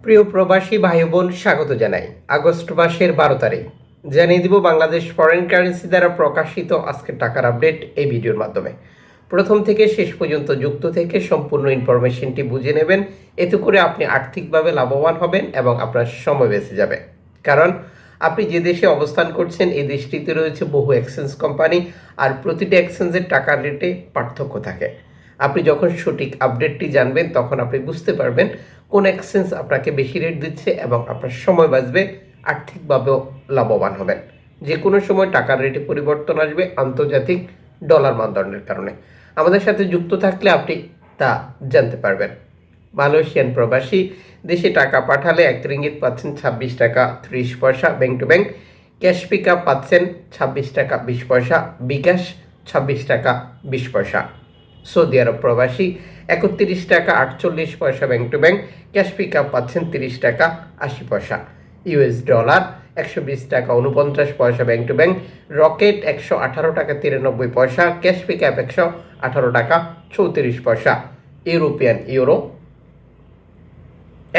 প্রিয় প্রবাসী ভাই বোন, স্বাগত জানাই। আগস্ট মাসের 12 তারিখ জানিয়ে দিব বাংলাদেশ ফরেন কারেন্সি দ্বারা প্রকাশিত আজকের টাকার আপডেট এই ভিডিওর মাধ্যমে। প্রথম থেকে শেষ পর্যন্ত যুক্ত থেকে সম্পূর্ণ ইনফরমেশনটি বুঝে নেবেন। এতে করে আপনি আর্থিকভাবে লাভবান হবেন এবং আপনার সময় বেঁচে যাবে। কারণ আপনি যে দেশে অবস্থান করছেন এই দেশটিতে রয়েছে বহু এক্সচেঞ্জ কোম্পানি, আর প্রতিটি এক্সচেঞ্জের টাকার রেটে পার্থক্য থাকে। আপনি যখন সঠিক আপডেটটি জানবেন তখন আপনি বুঝতে পারবেন কোন এক্সচেঞ্জ আপনাকে বেশি রেট দিচ্ছে এবং আপনার সময় বাঁচবে, আর্থিকভাবেও লাভবান হবেন। যে কোনো সময় টাকার রেটে পরিবর্তন আসবে আন্তর্জাতিক ডলার মানদণ্ডের কারণে। আমাদের সাথে যুক্ত থাকলে আপনি তা জানতে পারবেন। মালয়েশিয়ান প্রবাসী দেশে টাকা পাঠালে 1 রিঙ্গিত পাচ্ছেন 26 টাকা 30 পয়সা bank to bank. Cash pick up পাচ্ছেন 26 টাকা 20 পয়সা, বিকাশ 26 টাকা 20 পয়সা। সৌদি আরব প্রবাসী 31 টাকা 48 পয়সা bank to bank. Cash pick up পাচ্ছেন 30 টাকা 80 পয়সা। ইউএস ডলার 120 টাকা 49 পয়সা ব্যাংক টু ব্যাংক। রকেট 118 টাকা 93 পয়সা। ক্যাশ পিক আপ 118 টাকা 34 পয়সা। ইউরোপিয়ান ইউরো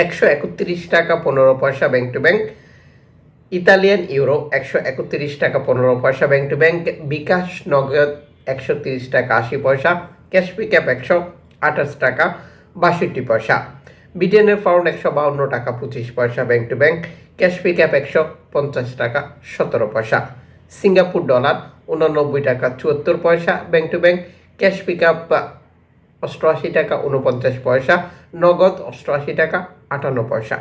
131 টাকা 15 পয়সা bank to bank. Italian euro 131 টাকা 15 পয়সা ব্যাংক টু ব্যাংক। বিকাশ নগদ 130 টাকা 80 পয়সা। ক্যাশ পিক আপ 128 টাকা 62 পয়সা। ব্রিটেনের পাউন্ড 152 টাকা 25 পয়সা bank to bank. Cash pick up 150 টাকা 17 পয়সা। সিঙ্গাপুর ডলার 89 টাকা 74 পয়সা bank to bank. Cash pick up 88 টাকা 49 পয়সা, নগদ 88 টাকা 58 পয়সা।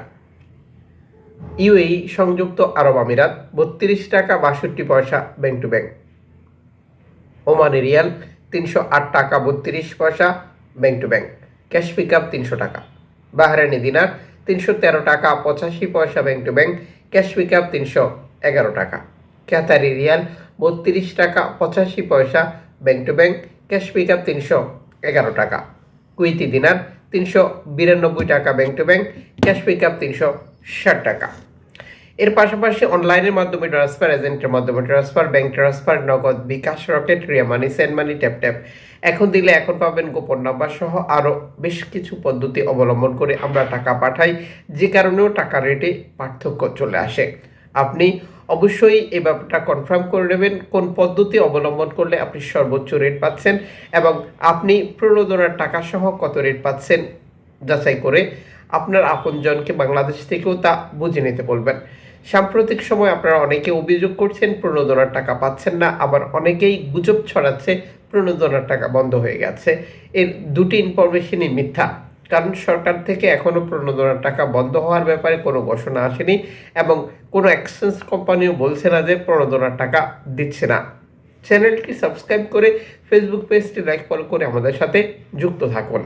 ইউএই সংযুক্ত আরব আমিরাত 32 টাকা 62 পয়সা bank to bank. Omani riyal 308 টাকা 32 পয়সা bank to bank. Cash pick up 300 টাকা। বাহরাইনি দিনার 313 টাকা 85 পয়সা bank to bank. Cash pick up 311 টাকা। কাতারি রিয়াল 32 টাকা 85 পয়সা bank to bank. Cash pick up 311 টাকা। কুইতি দিনার 392 টাকা bank to bank. Cash pick up 360 টাকা। এর পাশাপাশি অনলাইনের মাধ্যমে ট্রান্সফার, এজেন্টের মাধ্যমে ট্রান্সফার, ব্যাংক ট্রান্সফার, নগদ, বিকাশ, রকেট, রিয়া মানি, সেন্ড মানি, ট্যাপ ট্যাপ, এখন দিলে এখন পাবেন, গোপন নাম্বার সহ আরও বেশ কিছু পদ্ধতি অবলম্বন করে আমরা টাকা পাঠাই, যে কারণেও টাকার রেটে পার্থক্য চলে আসে। আপনি অবশ্যই এই ব্যাপারটা কনফার্ম করে নেবেন কোন পদ্ধতি অবলম্বন করলে আপনি সর্বোচ্চ রেট পাচ্ছেন এবং আপনি প্রণোদনার টাকা সহ কত রেট পাচ্ছেন যাচাই করে আপনার আপনজনকে বাংলাদেশ থেকেও তা বুঝে নিতে বলবেন। সাম্প্রতিক সময় আপনারা অনেকে অভিযোগ করছেন প্রণোদনার টাকা পাচ্ছেন না, আবার অনেকেই গুজব ছড়াচ্ছে প্রণোদনার টাকা বন্ধ হয়ে গেছে। এর দুটি ইনফরমেশনই মিথ্যা, কারণ সরকার থেকে এখনও প্রণোদনার টাকা বন্ধ হওয়ার ব্যাপারে কোনো ঘোষণা আসেনি এবং কোনো এক্সচেঞ্জ কোম্পানিও বলছে না যে প্রণোদনার টাকা দিচ্ছে না। চ্যানেলটি সাবস্ক্রাইব করে ফেসবুক পেজটি লাইক ফলো করে আমাদের সাথে যুক্ত থাকুন।